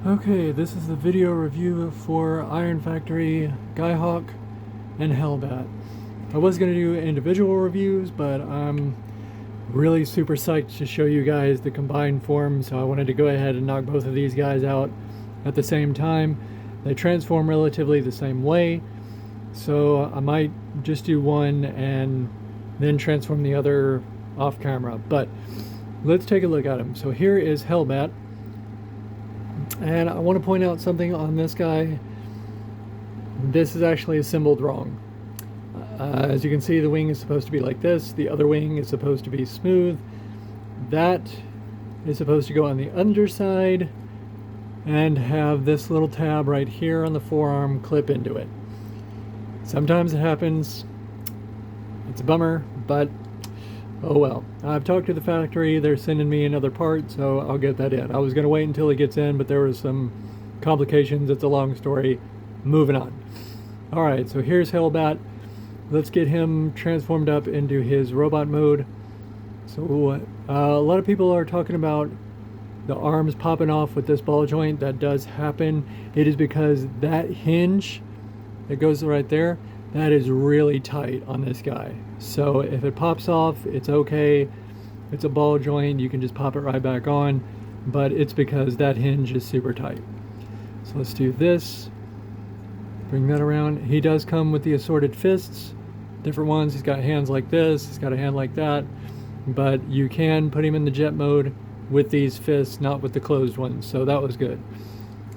Okay, this is the video review for Iron Factory, Skyhawk, and Hellbat. I was going to do individual reviews, but I'm really super psyched to show you guys the combined form, so I wanted to go ahead and knock both of these guys out at the same time. They transform relatively the same way, so I might just do one and then transform the other off camera, but let's take a look at them. So here is Hellbat. And I want to point out something on this guy. This is actually assembled wrong. As you can see, the wing is supposed to be like this. The other wing is supposed to be smooth. That is supposed to go on the underside and have this little tab right here on the forearm clip into it. Sometimes it happens. It's a bummer, but oh well. I've talked to the factory. They're sending me another part, so I'll get that in. I was going to wait until it gets in, but there was some complications. It's a long story. Moving on. Alright, so here's Hellbat. Let's get him transformed up into his robot mode. So a lot of people are talking about the arms popping off with this ball joint. That does happen. It is because that hinge that goes right there, that is really tight on this guy. So if it pops off, it's okay. It's a ball joint, you can just pop it right back on, but it's because that hinge is super tight. So let's do this. Bring that around. He does come with the assorted fists, different ones. He's got hands like this, he's got a hand like that, but you can put him in the jet mode with these fists, not with the closed ones, so that was good.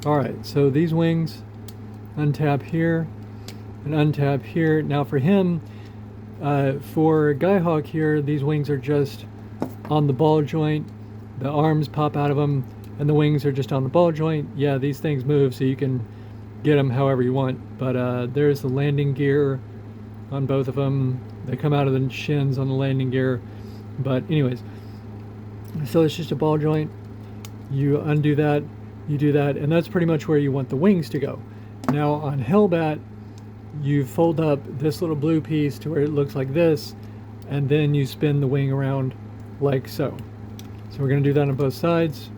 Alright, so these wings, untap here, and untap here. Now for him, for Skyhawk here, these wings are just on the ball joint. The arms pop out of them, and the wings are just on the ball joint. Yeah, these things move, so you can get them however you want. But there's the landing gear on both of them. They come out of the shins on the landing gear. But anyways, so it's just a ball joint. You undo that, you do that, and that's pretty much where you want the wings to go. Now on Hellbat, you fold up this little blue piece to where it looks like this, and then you spin the wing around like so. So we're going to do that on both sides.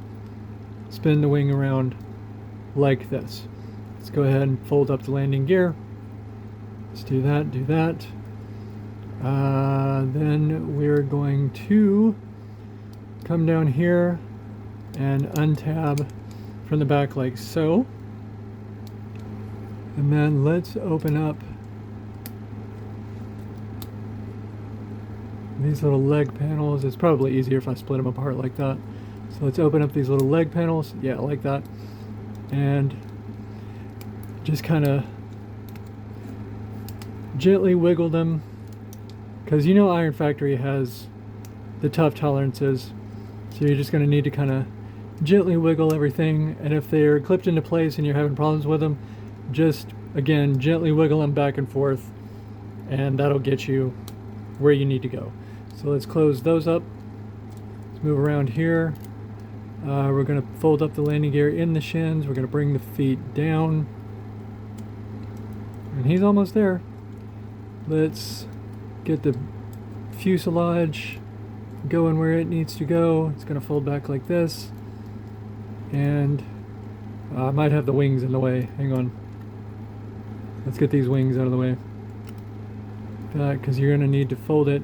Spin the wing around like this. Let's go ahead and fold up the landing gear. Let's do that, do that. Then we're going to come down here and untab from the back like so. And then let's open up these little leg panels. It's probably easier if I split them apart like that. So let's open up these little leg panels. Yeah, like that. And just kind of gently wiggle them. Because you know Iron Factory has the tough tolerances. So you're just going to need to kind of gently wiggle everything. And if they're clipped into place and you're having problems with them, just again gently wiggle them back and forth, and that'll get you where you need to go. So let's close those up. Let's move around here. We're going to fold up the landing gear in the shins. We're going to bring the feet down, and he's almost there. Let's get the fuselage going where it needs to go. It's going to fold back like this, and I might have the wings in the way. Hang on. Let's get these wings out of the way. Because you're going to need to fold it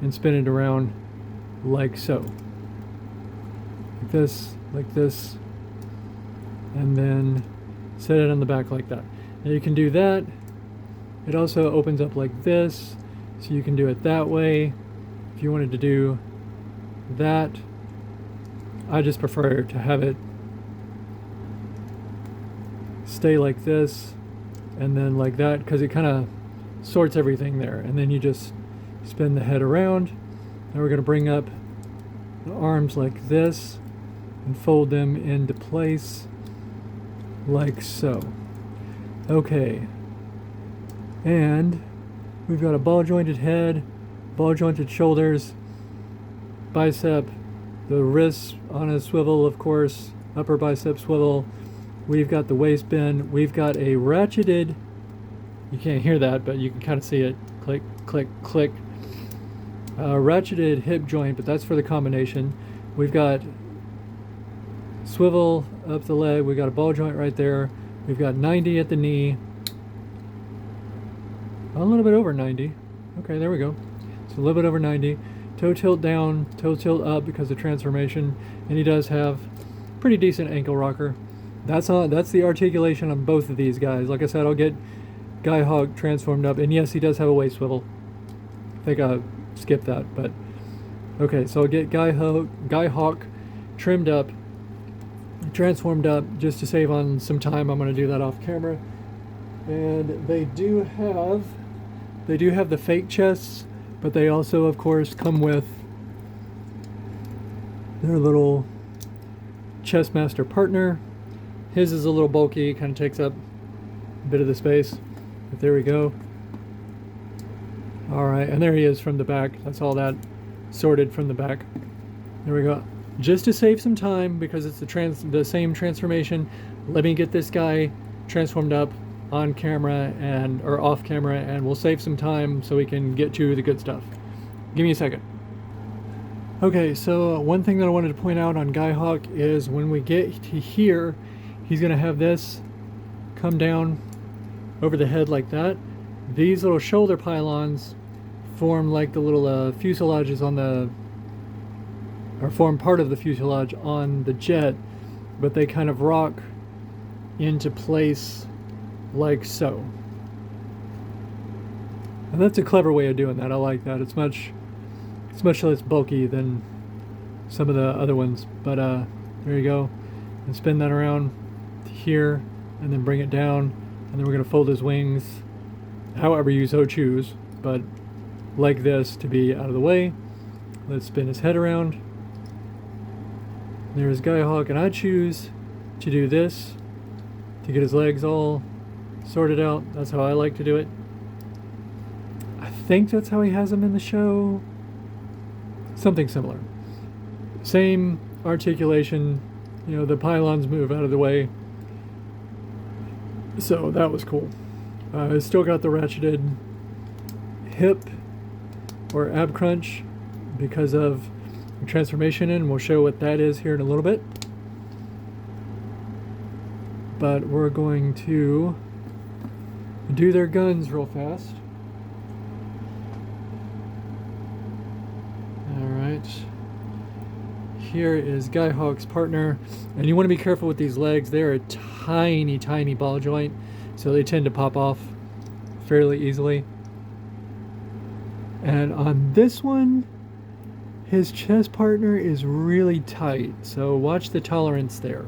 and spin it around like so. Like this, and then set it on the back like that. Now you can do that. It also opens up like this, so you can do it that way. If you wanted to do that, I just prefer to have it stay like this and then like that, because it kind of sorts everything there. And then you just spin the head around. Now we're going to bring up the arms like this and fold them into place like so. Okay, and we've got a ball jointed head, ball jointed shoulders, bicep, the wrists on a swivel, of course, upper bicep swivel. We've got the waist bend. We've got a ratcheted, you can't hear that, but you can kind of see it, click, click, click. Ratcheted hip joint, but that's for the combination. We've got swivel up the leg. We got a ball joint right there. We've got 90 at the knee. A little bit over 90. Okay, there we go. So a little bit over 90. Toe tilt down, toe tilt up because of transformation, and he does have pretty decent ankle rocker. That's the articulation on both of these guys. Like I said, I'll get Guy Hawk transformed up, and yes, he does have a waist swivel. I think I skipped that, but okay. So I'll get Guy Hawk trimmed up, transformed up, just to save on some time. I'm going to do that off camera. And they do have the fake chests, but they also, of course, come with their little Chestmaster partner. His is a little bulky, kind of takes up a bit of the space, but there we go. All right, and there he is from the back. That's all that sorted from the back. There we go. Just to save some time, because it's the same transformation, let me get this guy transformed up on camera or off camera, and we'll save some time so we can get to the good stuff. Give me a second. Okay, so one thing that I wanted to point out on Guy Hawk is when we get to here, he's going to have this come down over the head like that. These little shoulder pylons form like the little fuselages or form part of the fuselage on the jet, but they kind of rock into place like so. And that's a clever way of doing that. I like that. It's much less bulky than some of the other ones. But there you go. And spin that around to here, and then bring it down, and then we're going to fold his wings however you so choose, but like this to be out of the way. Let's spin his head around. There's Guy Hawk, and I choose to do this to get his legs all sorted out. That's how I like to do it. I think that's how he has them in the show. Something similar. Same articulation. You know, the pylons move out of the way. So that was cool. I still got the ratcheted hip or ab crunch because of the transformation, and we'll show what that is here in a little bit. But we're going to do their guns real fast. Alright. Here is Guy Hawk's partner. And you want to be careful with these legs. They're a tiny, tiny ball joint, so they tend to pop off fairly easily. And on this one, his chest partner is really tight, so watch the tolerance there.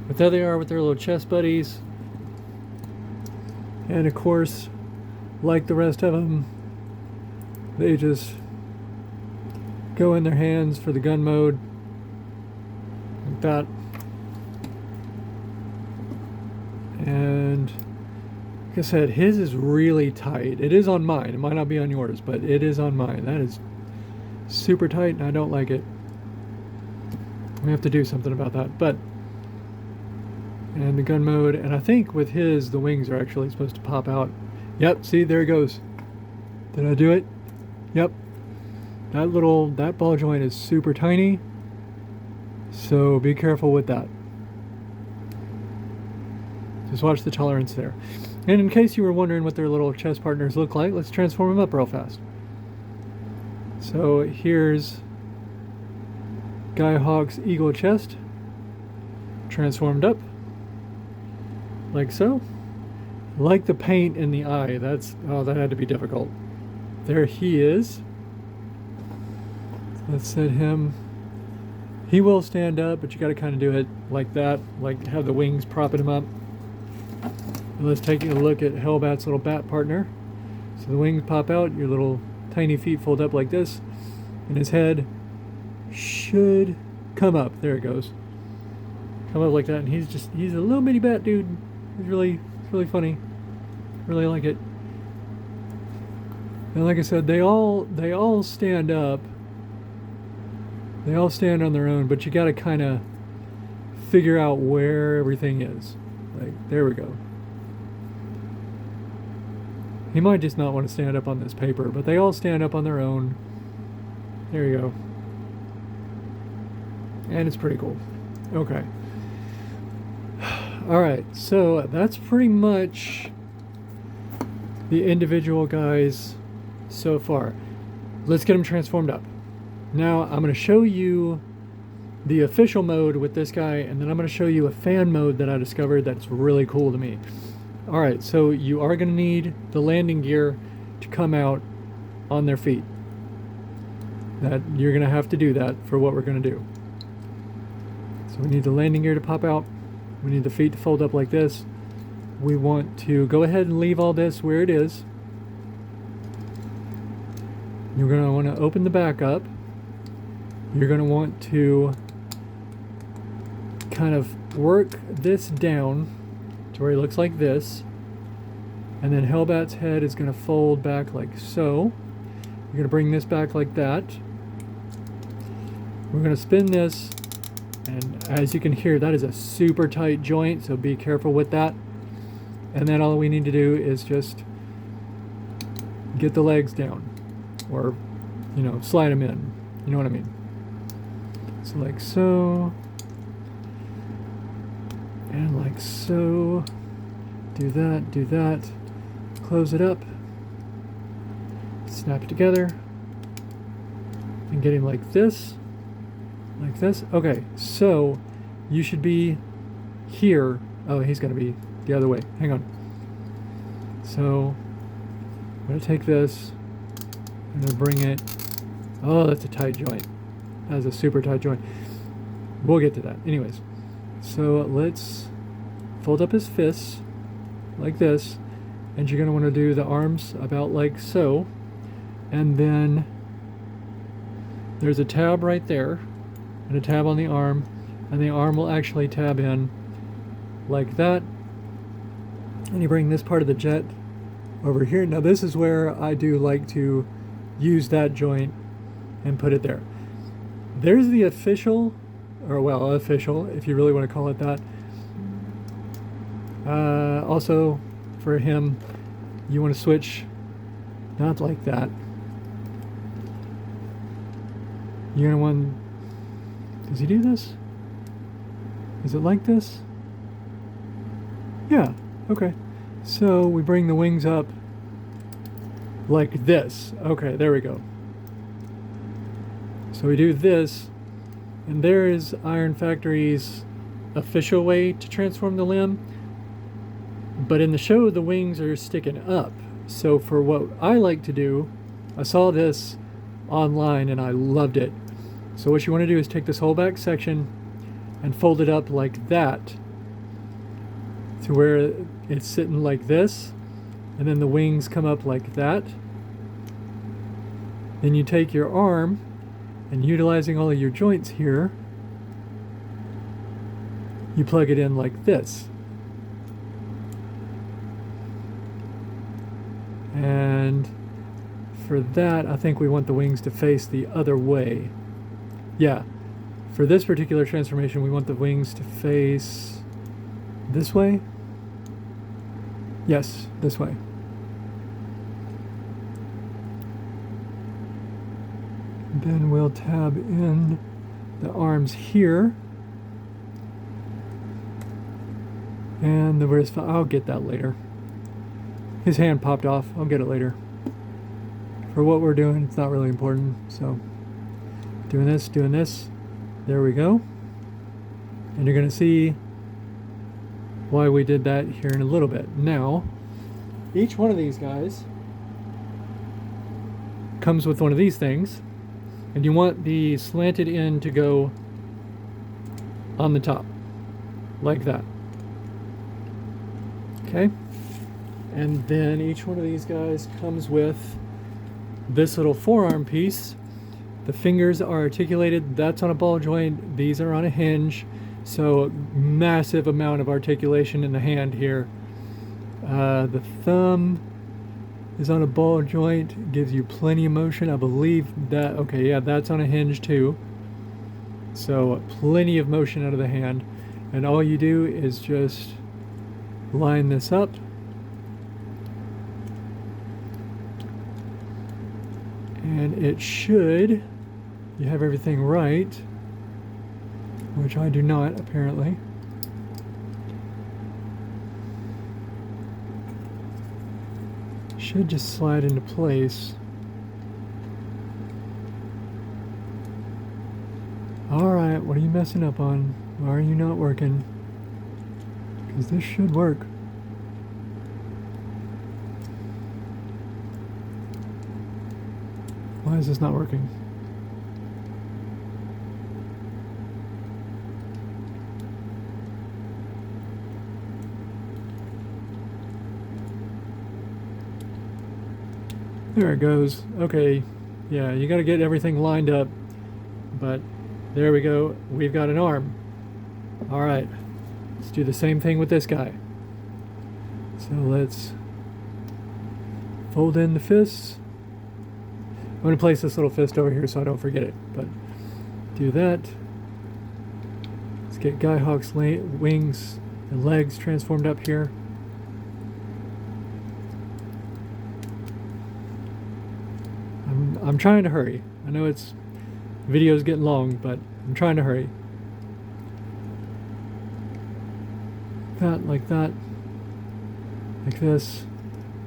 But there they are with their little chest buddies. And of course, like the rest of them, they just go in their hands for the gun mode. Like that. And like I said, his is really tight. It is on mine. It might not be on yours, but it is on mine. That is super tight, and I don't like it. We have to do something about that. But, and the gun mode, and I think with his, the wings are actually supposed to pop out. Yep, see, there it goes. Did I do it? Yep. That ball joint is super tiny, so be careful with that. Just watch the tolerance there. And in case you were wondering what their little chest partners look like, let's transform them up real fast. So here's Guy Hawk's eagle chest, transformed up, like so. Like the paint in the eye, that had to be difficult. There he is. Let's set him. He will stand up, but you got to kind of do it like that, like have the wings propping him up. And let's take a look at Hellbat's little bat partner. So the wings pop out, your little tiny feet fold up like this, and his head should come up. There it goes. Come up like that, and he's a little bitty bat dude. It's really funny. Really like it. And like I said, they all stand up. They all stand on their own, but you got to kind of figure out where everything is. Like, there we go. He might just not want to stand up on this paper, but they all stand up on their own. There you go. And it's pretty cool. Okay. All right, so that's pretty much the individual guys so far. Let's get them transformed up. Now I'm going to show you the official mode with this guy, and then I'm going to show you a fan mode that I discovered that's really cool to me. All right, so you are going to need the landing gear to come out on their feet. That you're going to have to do that for what we're going to do. So we need the landing gear to pop out. We need the feet to fold up like this. We want to go ahead and leave all this where it is. You're going to want to open the back up. You're going to want to kind of work this down to where it looks like this. And then Hellbat's head is going to fold back like so. You're going to bring this back like that. We're going to spin this. And as you can hear, that is a super tight joint, so be careful with that. And then all we need to do is just get the legs down, or, you know, slide them in. You know what I mean? So like so, and like so. Do that, close it up, snap it together, and get him like this. Like this. Okay, so you should be here. Oh, he's going to be the other way. Hang on. So I'm going to take this. I'm going to bring it. Oh, that's a tight joint. That's a super tight joint. We'll get to that. Anyways, so let's fold up his fists like this. And you're going to want to do the arms about like so. And then there's a tab right there. And a tab on the arm, and the arm will actually tab in like that. And you bring this part of the jet over here. Now this is where I do like to use that joint and put it there. There's the official, or well, official, if you really want to call it that. Also, for him, you want to switch, not like that. You're going to want. Does he do this? Is it like this? Yeah, okay. So we bring the wings up like this. Okay, there we go. So we do this, and there is Iron Factory's official way to transform the limb. But in the show, the wings are sticking up. So for what I like to do, I saw this online and I loved it. So what you want to do is take this whole back section and fold it up like that to where it's sitting like this, and then the wings come up like that. Then you take your arm and, utilizing all of your joints here, you plug it in like this. And for that, I think we want the wings to face the other way. Yeah, for this particular transformation, we want the wings to face this way. Yes, this way. Then we'll tab in the arms here. And the wrist, I'll get that later. His hand popped off, I'll get it later. For what we're doing, it's not really important, so. Doing this, there we go. And you're going to see why we did that here in a little bit. Now, each one of these guys comes with one of these things, and you want the slanted end to go on the top, like that. Okay? And then each one of these guys comes with this little forearm piece. The fingers are articulated, that's on a ball joint, these are on a hinge, so massive amount of articulation in the hand here. The thumb is on a ball joint, gives you plenty of motion. I believe that, okay, yeah, that's on a hinge too. So plenty of motion out of the hand. And all you do is just line this up. And it should, you have everything right, which I do not, apparently. Should just slide into place. Alright, what are you messing up on? Why are you not working? Because this should work. Why is this not working? There it goes. Okay, yeah, you got to get everything lined up, but there we go. We've got an arm. All right, let's do the same thing with this guy. So let's fold in the fists. I'm going to place this little fist over here so I don't forget it, but do that. Let's get Guy Hawk's wings and legs transformed up here. I'm trying to hurry. I know it's video's getting long, but I'm trying to hurry. That, like this.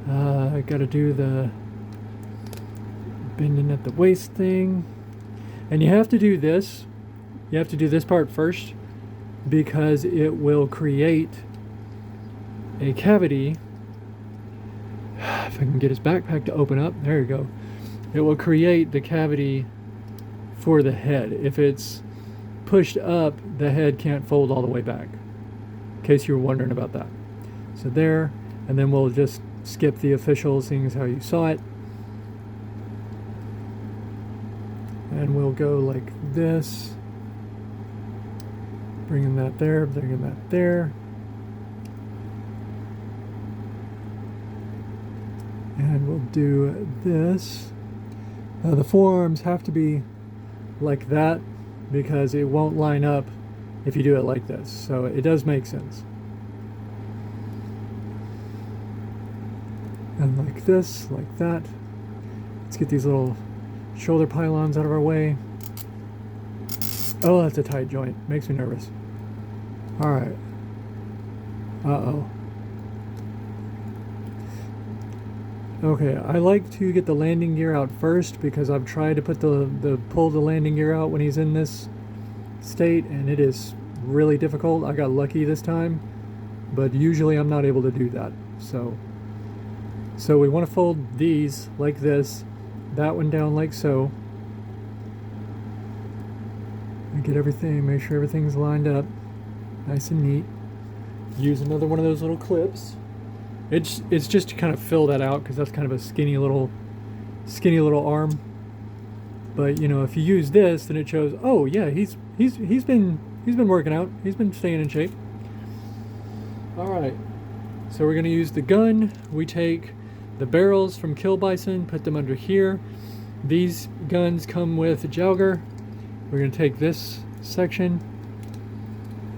I gotta do the bending at the waist thing. And you have to do this. You have to do this part first because it will create a cavity. If I can get his backpack to open up, there you go. It will create the cavity for the head. If it's pushed up, the head can't fold all the way back, in case you were wondering about that. So there, and then we'll just skip the official, seeing as how you saw it. And we'll go like this. Bringing that there, bringing that there. And we'll do this. The forearms have to be like that because it won't line up if you do it like this. So it does make sense. And like this, like that. Let's get these little shoulder pylons out of our way. Oh, that's a tight joint. Makes me nervous. All right. Uh-oh. Okay, I like to get the landing gear out first because I've tried to put pull the landing gear out when he's in this state, and it is really difficult. I got lucky this time, but usually I'm not able to do that. So we want to fold these like this, that one down like so. And get everything, make sure everything's lined up nice and neat. Use another one of those little clips. It's just to kind of fill that out because that's kind of a skinny little arm. But you know, if you use this, then it shows, oh yeah, he's been working out. He's been staying in shape. All right, so we're gonna use the gun. We take the barrels from Kill Bison, put them under here. These guns come with a jauger. We're gonna take this section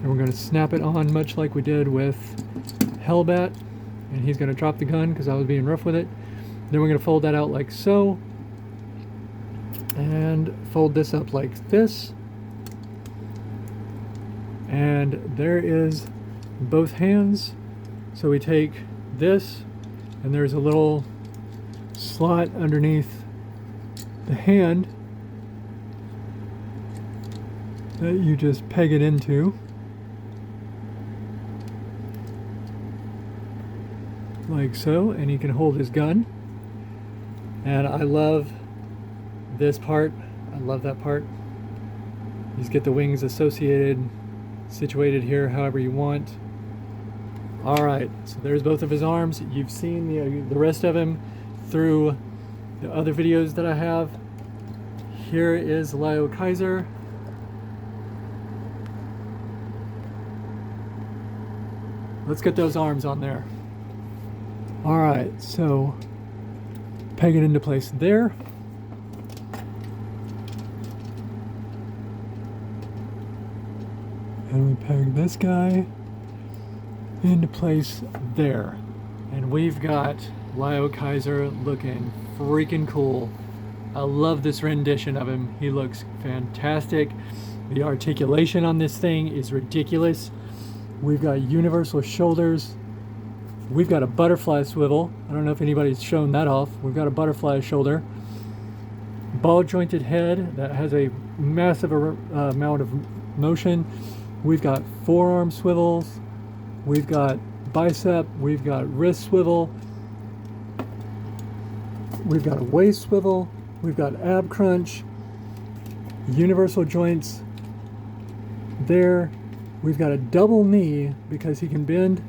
and we're gonna snap it on much like we did with Hellbat. And he's going to drop the gun because I was being rough with it. Then we're going to fold that out like so. And fold this up like this. And there is both hands. So we take this, and there's a little slot underneath the hand that you just peg it into. Like so, and he can hold his gun. And I love this part. I love that part. You just get the wings situated here however you want. All right, so there's both of his arms. You've seen the rest of him through the other videos that I have. Here is Liokaiser. Let's get those arms on there. All right, so peg it into place there. And we peg this guy into place there. And we've got Liokaiser looking freaking cool. I love this rendition of him. He looks fantastic. The articulation on this thing is ridiculous. We've got universal shoulders. We've got a butterfly swivel. I don't know if anybody's shown that off. We've got a butterfly shoulder. Ball jointed head that has a massive amount of motion. We've got forearm swivels. We've got bicep. We've got wrist swivel. We've got a waist swivel. We've got ab crunch. Universal joints there. We've got a double knee because he can bend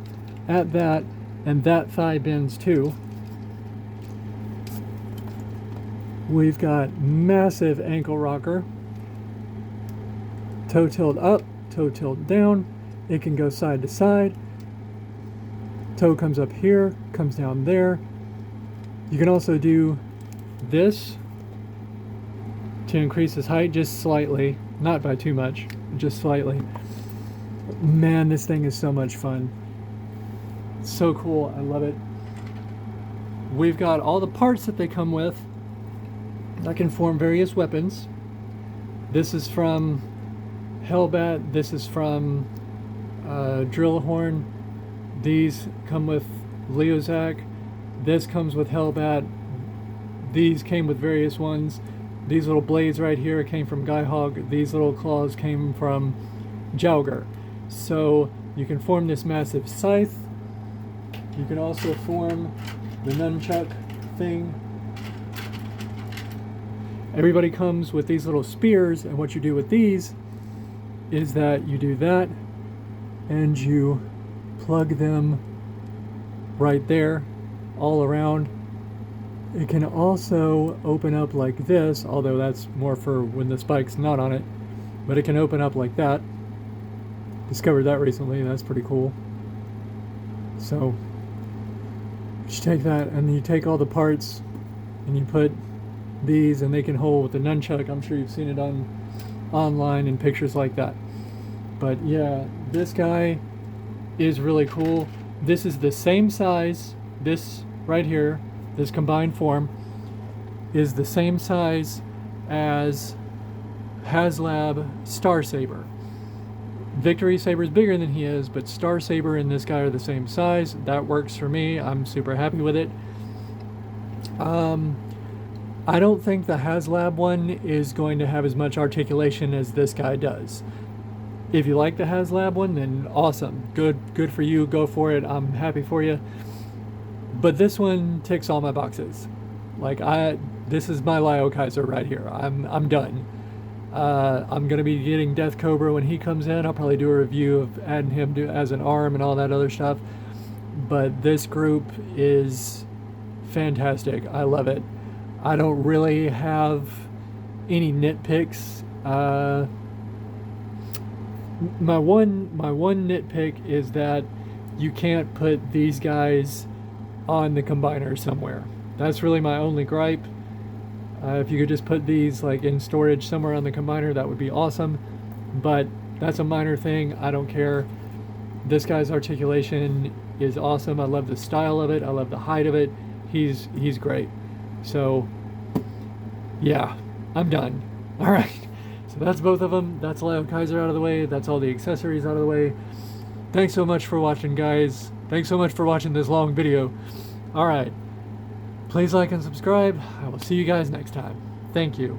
at that, and that thigh bends too. We've got massive ankle rocker. Toe tilt up, toe tilt down. It can go side to side. Toe comes up here, comes down there. You can also do this to increase his height just slightly, not by too much, just slightly. Man, this thing is so much fun. It's so cool, I love it. We've got all the parts that they come with that can form various weapons. This is from Hellbat, this is from Drill Horn. These come with Liokaiser. This comes with Hellbat. These came with various ones. These little blades right here came from Guihawk. These little claws came from Jauger. So you can form this massive scythe. You can also form the nunchuck thing. Everybody comes with these little spears, and what you do with these is that you do that and you plug them right there all around. It can also open up like this, although that's more for when the spike's not on it, but it can open up like that. Discovered that recently, that's pretty cool. So you take that and you take all the parts and you put these, and they can hold with the nunchuck. I'm sure you've seen it online in pictures like that. But yeah, this guy is really cool. This is the same size. This right here, this combined form, is the same size as HasLab Star Saber. Victory Saber is bigger than he is, but Star Saber and this guy are the same size. That works for me. I'm super happy with it. I don't think the HasLab one is going to have as much articulation as this guy does. If you like the HasLab one, then awesome. Good for you. Go for it. I'm happy for you. But this one ticks all my boxes. Like this is my Liokaiser right here. I'm done. I'm gonna be getting Death Cobra when he comes in. I'll probably do a review of adding him as an arm and all that other stuff. But this group is fantastic. I love it. I don't really have any nitpicks. My one nitpick is that you can't put these guys on the combiner somewhere. That's really my only gripe. If you could just put these like in storage somewhere on the combiner, that would be awesome. But that's a minor thing. I don't care. This guy's articulation is awesome. I love the style of it. I love the height of it. He's great. So yeah, I'm done. All right. So that's both of them. That's Liokaiser out of the way. That's all the accessories out of the way. Thanks so much for watching, guys. Thanks so much for watching this long video. All right. Please like and subscribe. I will see you guys next time. Thank you.